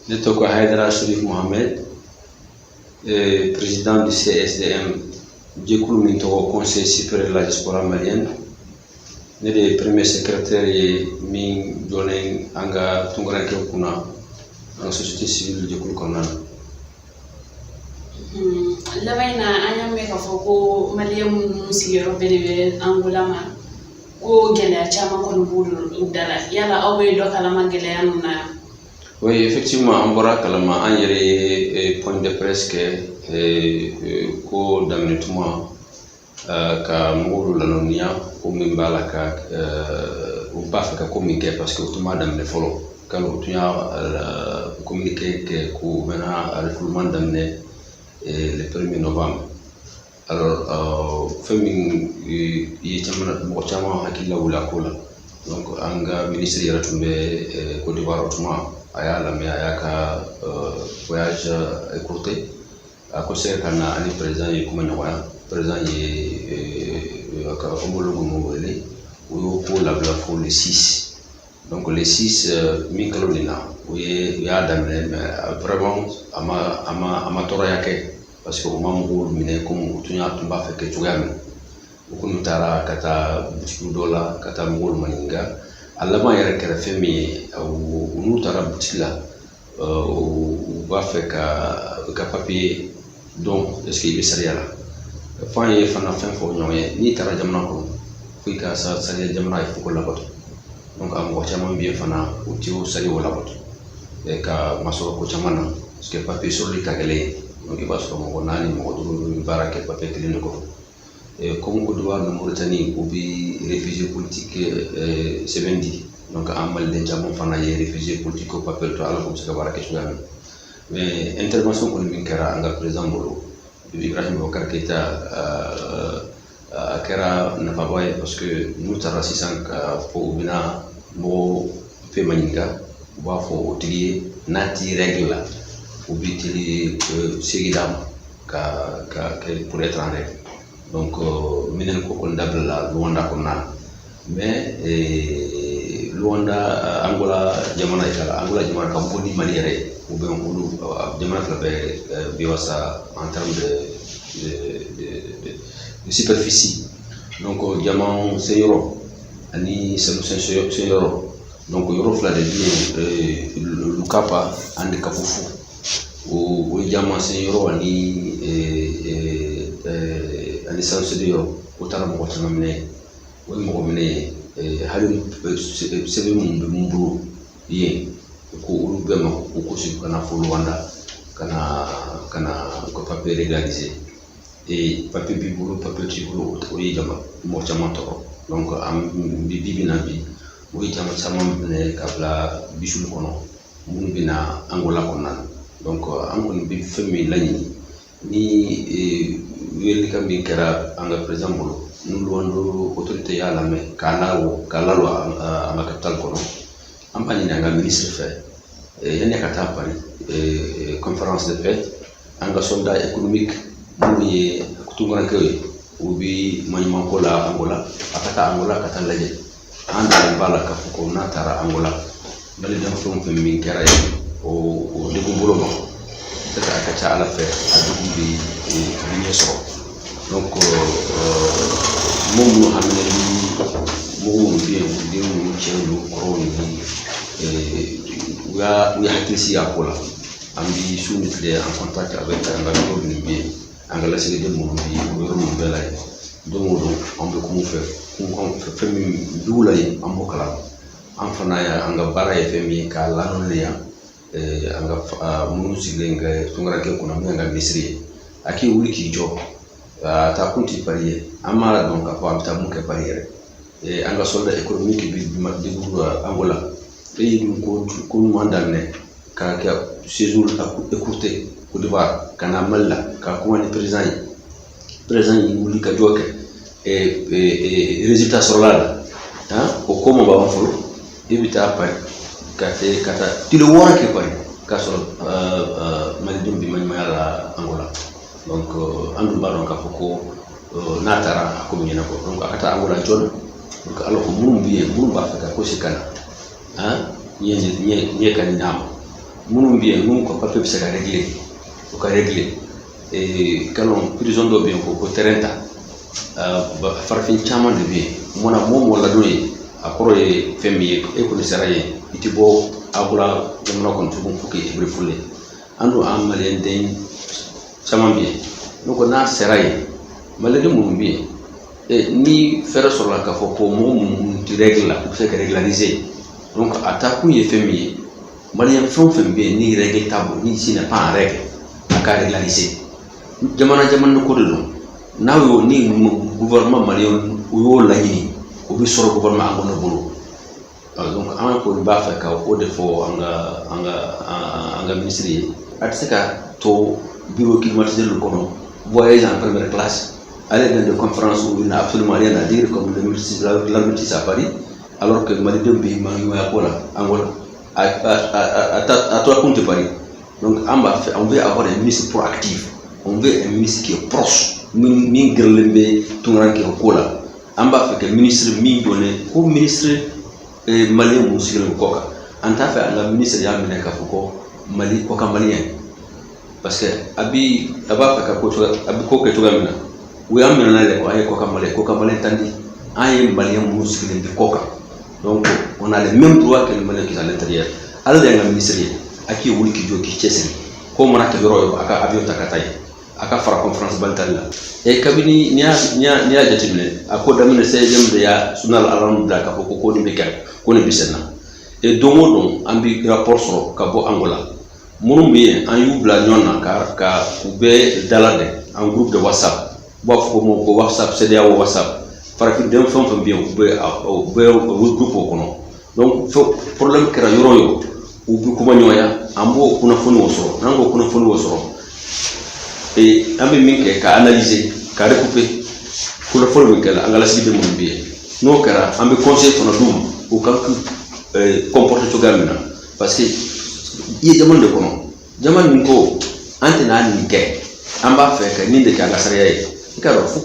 Ne toko Haidara Sharif Mohamed, président du CSDM, Djekoul Minto, Conseil supérieur de la diaspora malienne. Ne de premier secrétaire et min donné anga tungaranke kuna en société civile Djekoul Konan. Labayna anyame ka foko maliyam musigero bele angulama ko gele chama kon bulu dala yala awbe do kala magele anuna. Oui, effectivement, on pourra calmer un point de presse ko damnituma ka mulu la nonia ko mimbala ka ubafika communiquer parce que utuma damne follow quand utunya communiquer que ko mena refoulement damne le 1er novembre. Alors femi yi chamana mo chama hakilla wala kola donc anga ministre yaratumbe Côte d'Ivoire utuma ayala mais ayaka voyage écourté à cause kana ani président yi kuma nyoya président yi ka omologo mobile ou pour la pour le 6 donc le 6 mi kalolina oui ya damne vraiment ama tora yake parce que mamu mine comme tunya tumba feke tugame ukunu tara kata $2 kata mugol maninga alama yɛrɛ kɛrɛfɛ min ye n'u taara butigi la u b'a fɛ ka papier dɔn est-ce que i bɛ sariya la f'an ye fana fɛn fɔ ɲɔgɔn ye n'i taara jamana kɔnɔ fo i ka sariya jamana ye fo labato donc a mɔgɔ caman bɛ yen fana u tɛ o sariyaw labato ka masɔrɔ ko caman na parce que papier sɔrɔli ka gɛlɛn donc i b'a sɔrɔ mɔgɔ 4 mɔgɔ 5 bɛ baara kɛ papier kelen de kɔrɔ. Comme Côte d'Ivoire, Mauritanie, ou bien réfugiés politiques, c'est bien dit. Donc, en mal d'enjamon, fana y réfugiés politiques au papier de alors comme ça va la question. Mais intervention qu'on vient kera anga président Bolo, Ibrahim Bokar Keita, kera n'a pas voyé parce que nous t'as racisé pour bina mo fait maninga, ou va faut utiliser nati règle ou bien utiliserségidam pour être en règle. Donc minen ko kon dabla Luanda ko nan mais Luanda Angola jamana ka boni maniere ou bien ulu jamana ka be wasa en termes de superficie donc jamon c'est euro ani solution c'est euro donc euro fla de bien lu kapa ande kafufu o jamon c'est euro ani licence de euro utara mo tana mine o mo mine halu sebe mun buru ye ko ulu bema ko si kana fulu wanda kana ko papier légalisé et papier bi buru papier ci buru o yi dama mo chama to donc am bi nabi o yi chama ne kabla bisul kono mun bina Angola konan donc angoni bi femi lañi ni weli kam bi kera anga président Bolo nous londo autorité ya la mais kalalo anga capital kono ampani anga ministre fait yani kata Paris conférence de paix anga soldat économique ni kutunga ke ubi monument ko la Angola kata laje anda bala ka ko na tara Angola bali dem fo min kera o de Bolo ma à la faire à tout bi so donc mon bien chelo ko ni we hakisi akola ambi sunitle en contact avec un ni bien angala c'est de mon bi o ro bela donc on peut comment faire mi doulay ambokala en fana ya anga bara fmi ka lanon ya anga munu silenga tungarake kuna mwanga misri aki wiki jo ta kunti parier amara donc apa amtamuke parier anga solda économique bi de Angola et ko mandane ka séjour écourté Côte d'Ivoire kana malla ka ko woni président yi wuli ka joke et résultat sur là hein ko ko ba wafulu evita pari kata tilo wora ke pari kaso mali dumbi man mala Angola donc andu baron ka foko natara ko mi nako donc akata Angola jona donc alors ko mun ba fa ko sikana hein nye kan nyam minnu bɛ yen n'u ka papier bɛ se ka régler u ka régler kalon prison dɔ bɛ yen ko terrain ta farafin caman de bɛ yen mɔna mɔgɔ ladon ye a kɔrɔ ye fɛn min ye e kɔni sara ye i tɛ bɔ a bɔra jamana kɔnɔ tugun fo k'i briefule an don an maliyɛn den caman bɛ yen n'o ko n'a sera yen maliyɛn minnu bɛ yen ni fɛɛrɛ sɔrɔla k'a fɔ ko mɔgɔ minnu tɛ règle la u bɛ se ka régulariser donc a taa kun ye fɛn min ye maliyɛn fɛn o fɛn bɛ yen ni règle t'a bolo ni si n'est pas en règle a ka régulariser jamana ko de don n'a y'o ni gouvernement maliyɛn u y'o laɲini o bɛ sɔrɔ gouvernement an kɔni bolo donc an kɔni b'a fɛ ka o de fɔ an ka ministre ye a tɛ se ka to bureau climatisé le kɔnɔ voyage en première classe aller dans des conférences où il n'a absolument rien à dire comme l'armistice à Paris alors que malidenw bɛ manɲumanya ko la Angola à toi compte Paris donc on veut avoir un ministre proactif on veut un ministre qui est proche min gërëlen bɛ tungaran kɛ ko la an b'a fɛ ka ministre min donné ko ministre maliyɛn mun sigilen kɔ kan an t'a fɛ an ka ministre y'a minɛ k'a fɔ ko Mali kɔ kan maliyɛn parce que a b'a fɛ ka ko kɛ cogoya min na u y'an minɛ n'a ye ko an ye kɔ kan maliyɛn tandi an ye maliyɛn mun sigilen bɛ kɔ kan donc on a les mêmes droits que les Maliens qui sont à l'intérieur ala de y'an ka ministre ye a k'i wuli k'i jɔ k'i cɛsiri ko mana kɛ yɔrɔ yɔrɔ a ka avion ta ka taa yen a ka fara conférence balitali la kabini n'i y'a jateminɛ a ko daminɛ 16e de y'a journal alarme bila k'a fɔ ko nin bɛ kɛ ko nin bɛ senna don o don an bɛ rapport sɔrɔ ka bɔ Angola minnu bɛ yen an y'u bila ɲɔgɔn na ka u bɛɛ dalade en groupe de WhatsApp u b'a fɔ ko WhatsApp CEDEAO WhatsApp farafin fɛn o fɛn bɛ yen u bɛ groupe o kɔnɔ donc problème kɛra yɔrɔ o yɔrɔ u bɛ kuma ɲɔgɔnya an b'o kunnafoniw sɔrɔ n'an k'o kunnafoniw sɔrɔ an bɛ min kɛ ka analyser ka recouper kunnafoni min kɛra an ka lasigiden minnu bɛ yen n'o kɛra an bɛ conseil fana d'u ma u kan k'u comporter cogoya min na parce que i ye jamana de kɔnɔ jamana min ko an tɛna nin kɛ an b'a fɛ ka nin de kɛ an ka sariya ye i k'a dɔn fo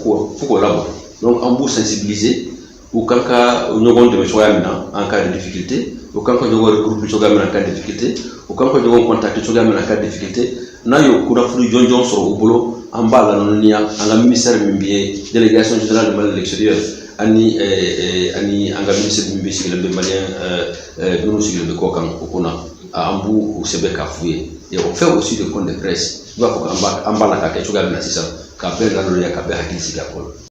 k'o labɔ donc an b'u sensibiliser u kan ka ɲɔgɔn dɛmɛ cogoya min na en cas de difficulté u kan ka ɲɔgɔn regrouper cogoya min na en cas de difficulté u kan ka ɲɔgɔn contacter cogoya min na en cas de difficulté n'a y'o kunnafoni jɔnjɔn sɔrɔ u bolo an b'a ladɔnniya an ka ministère min bɛ yen délégation générale de Mali de l'extérieur ani an ka ministre min bɛ sigilen bɛ maliyɛn minnu sigilen bɛ kɔ kan o ko la an b'u sɛbɛn k'a f'u ye et on fait aussi des comptes de presse i b'a fɔ k'an b'a la k'a kɛ cogoya min na sisan ka bɛɛ ladɔnniya ka bɛɛ hakili sigi a ko la.